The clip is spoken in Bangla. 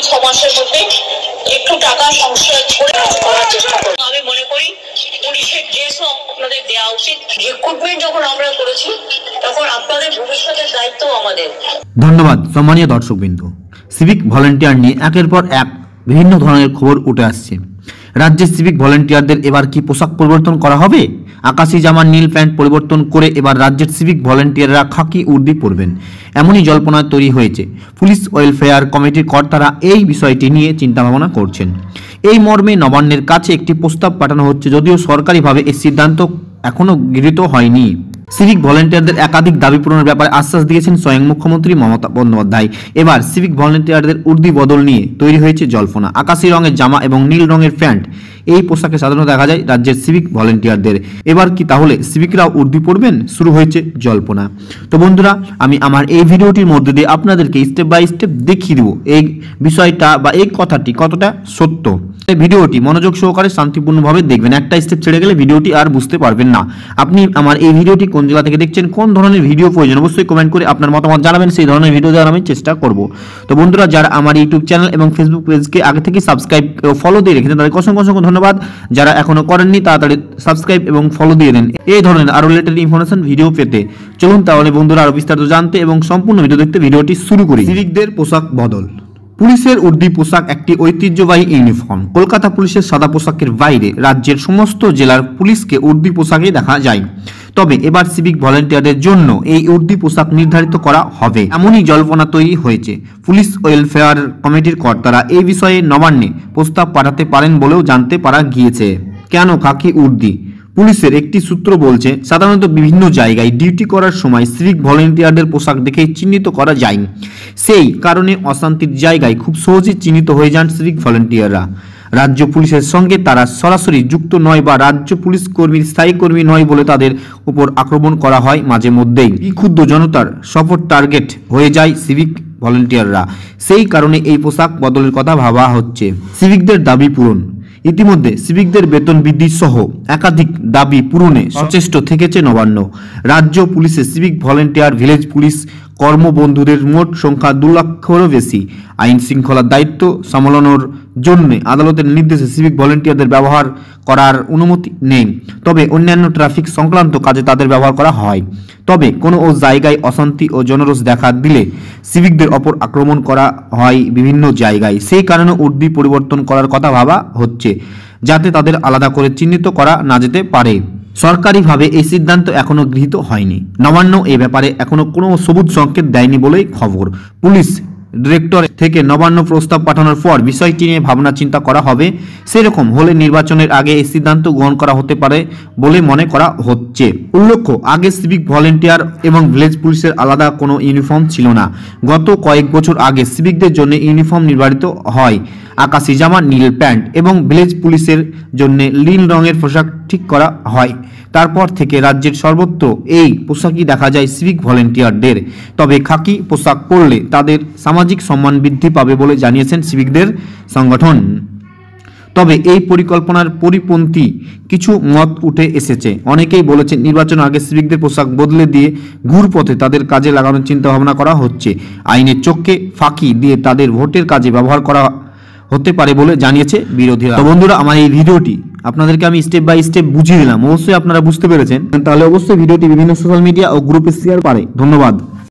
6 মাসের মধ্যে একটু টাকা সংশয় করে কাজ করার চেষ্টা করব। আমি মনে করি পুলিশের ড্রেসও আপনাদের দেওয়া উচিত। রিক্রুটমেন্ট যখন আমরা করেছি তখন আপনাদের ভবিষ্যতের দায়িত্ব আমাদের। ধন্যবাদ সম্মানীয় দর্শকবৃন্দ। সিভিক ভলান্টিয়ার নিয়ে একের পর এক বিভিন্ন ধরনের খবর উঠে আসছে। রাজ্যের সিভিক ভলান্টিয়ারদের এবার কি পোশাক পরিবর্তন করা হবে? আকাশি জামা নীল প্যান্ট পরিবর্তন করে এবার রাজ্যের সিভিক ভলান্টিয়াররা খাকি উর্দি পরবেন, এমনই জল্পনা তৈরি হয়েছে। পুলিশ ওয়েলফেয়ার কমিটির কর্তারা এই বিষয়টি নিয়ে চিন্তাভাবনা করছেন। এই মর্মে নবান্নের কাছে একটি প্রস্তাব পাঠানো হচ্ছে, যদিও সরকারিভাবে এই সিদ্ধান্ত এখনও গৃহীত হয়নি। সিভিক ভলান্টিয়ারদের একাধিক দাবি পূরণের ব্যাপারে আশ্বাস দিয়েছেন স্বয়ং মুখ্যমন্ত্রী মমতা বন্দ্যোপাধ্যায়। এবার সিভিক ভলান্টিয়ারদের উর্দি বদল নিয়ে তৈরি হয়েছে জল্পনা। আকাশি রঙের জামা এবং নীল রঙের প্যান্ট, এই পোশাকে সাধারণত দেখা যায় রাজ্যের সিভিক ভলান্টিয়ারদের। এবার কি তাহলে সিভিকরাও উর্দি পরবেন? শুরু হয়েছে জল্পনা। তো বন্ধুরা, আমি আমার এই ভিডিওটির মধ্যে দিয়ে আপনাদেরকে স্টেপ বাই স্টেপ দেখিয়ে দেব এই বিষয়টা বা এই কথাটি কতটা সত্য। এই ভিডিওটি মনোযোগ সহকারে শান্তিপূর্ণভাবে দেখবেন। একটা স্টেপ ছেড়ে গেলে ভিডিওটি আর বুঝতে পারবেন না। আপনি আমার এই ভিডিওটি কোন জেলা থেকে দেখছেন, কোন ধরনের ভিডিও প্রয়োজন, অবশ্যই কমেন্ট করে আপনার মতামত জানাবেন। সেই ধরনের ভিডিও দেওয়ার আমি চেষ্টা করব। তো বন্ধুরা, যারা আমার ইউটিউব চ্যানেল এবং ফেসবুক পেজকে আগে থেকে সাবস্ক্রাইব ও ফলো দিয়ে রেখেছেন তাদেরকে অসংখ্য অসংখ্য ধন্যবাদ। যারা এখনো করেননি তাড়াতাড়ি সাবস্ক্রাইব এবং ফলো দিয়ে দেন এই ধরনের আরো রিলেটেড ইনফরমেশন ভিডিও পেতে। চলুন তাহলে বন্ধুরা আরো বিস্তারিত জানতে এবং সম্পূর্ণ ভিডিও দেখতে ভিডিওটি শুরু করি। সিভিকদের পোশাক বদল। পুলিশের উর্দি পোশাক একটি ঐতিহ্যবাহী ইউনিফর্ম। কলকাতা পুলিশের সাদা পোশাকের বাইরে রাজ্যের সমস্ত জেলার পুলিশকে উর্দি পোশাকে দেখা যায়। তবে এবার সিভিক ভলান্টিয়ারদের জন্য এই উর্দি পোশাক নির্ধারিত করা হবে, এমনই জল্পনা তৈরি হয়েছে। পুলিশ ওয়েলফেয়ার কমিটির কর্তারা এই বিষয়ে নবান্নে প্রস্তাব পাঠাতে পারেন বলেও জানতে পারা গিয়েছে। কেন খাকি উর্দি? পুলিশের একটি সূত্র বলছে, সাধারণত বিভিন্ন জায়গায় ডিউটি করার সময় সিভিক ভলান্টিয়ারদের পোশাক দেখে চিহ্নিত করা যায়। সেই কারণে অশান্তির জায়গায় খুব সহজেই চিহ্নিত হয়ে যান সিভিক ভলান্টিয়াররা। রাজ্য পুলিশের সঙ্গে তারা সরাসরি যুক্ত নয় বা রাজ্য পুলিশ কর্মীর স্থায়ী কর্মী নয় বলে তাদের উপর আক্রমণ করা হয় মাঝে মধ্যেই। ক্ষুব্ধ জনতার সফর টার্গেট হয়ে যায় সিভিক ভলান্টিয়াররা। সেই কারণে এই পোশাক বদলের কথা ভাবা হচ্ছে। সিভিকদের দাবি পূরণ। ইতিমধ্যে সিভিকদের বেতন বৃদ্ধি সহ একাধিক দাবি পূরণে সচেষ্ট থেকেছে নবান্ন। রাজ্য পুলিশে সিভিক ভলান্টিয়ার, ভিলেজ পুলিশ কর্মবন্ধুদের মোট সংখ্যা 2 লক্ষেরও বেশি। আইন শৃঙ্খলার দায়িত্ব সামলানোর জন্য আদালতের নির্দেশে সিভিক ভলান্টিয়ারদের ব্যবহার করার অনুমতি নেই, তবে অন্যান্য ট্রাফিক সংক্রান্ত কাজে তাদের ব্যবহার করা হয়। তবে কোনো জায়গায় অশান্তি ও জনরোষ দেখা দিলে সিভিকদের ওপর আক্রমণ করা হয় বিভিন্ন জায়গায়। সেই কারণে উর্দি পরিবর্তন করার কথা ভাবা হচ্ছে, যাতে তাদের আলাদা করে চিহ্নিত করা না যেতে পারে। সরকারিভাবে এই সিদ্ধান্ত এখনো গৃহীত হয়নি। নবান্ন এ ব্যাপারে এখনো কোনো সবুজ সংকেত দেয়নি বলেই খবর। পুলিশ ডিরেক্টর থেকে নবান্ন প্রস্তাব পাঠানোর পর বিষয়টি নিয়ে ভাবনা চিন্তা করা হবে। সেরকম হলে নির্বাচনের আগে এই সিদ্ধান্ত গ্রহণ করা হতে পারে বলে মনে করা হচ্ছে। উল্লেখ্য, আগে সিভিক ভলান্টিয়ার এবং ভিলেজ পুলিশের আলাদা কোনো ইউনিফর্ম ছিল না। গত কয়েক বছর আগে সিভিকদের জন্য ইউনিফর্ম নির্ধারিত হয়, আকাশি জামা নীল প্যান্ট, এবং ভিলেজ পুলিশের জন্য নীল রঙের পোশাক ঠিক করা হয়। তারপর থেকে রাজ্যের সর্বত্র এই পোশাকই দেখা যায় সিভিক ভলান্টিয়ারদের। তবে খাকি পোশাক পরলে তাদের সামাজিক সম্মান বৃদ্ধি পাবে বলে জানিয়েছেন সিভিকদের সংগঠন। তবে এই পরিকল্পনার পরিপন্থী কিছু মত উঠে এসেছে। অনেকেই বলেছেন নির্বাচনের আগে সিভিকদের পোশাক বদলে দিয়ে ঘুরপথে তাদের কাজে লাগানোর চিন্তা ভাবনা করা হচ্ছে। আইনের চোখে ফাঁকি দিয়ে তাদের ভোটের কাজে ব্যবহার করা হতে পারে বলে জানিয়েছে বিরোধীরা। তো বন্ধুরা, আমার এই ভিডিওটি আপনাদেরকে আমি স্টেপ বাই স্টেপ বুঝিয়ে দিলাম। অবশ্যই আপনারা বুঝতে পেরেছেন। তাহলে অবশ্যই ভিডিওটি বিভিন্ন সোশ্যাল মিডিয়া ও গ্রুপে শেয়ার করে। ধন্যবাদ।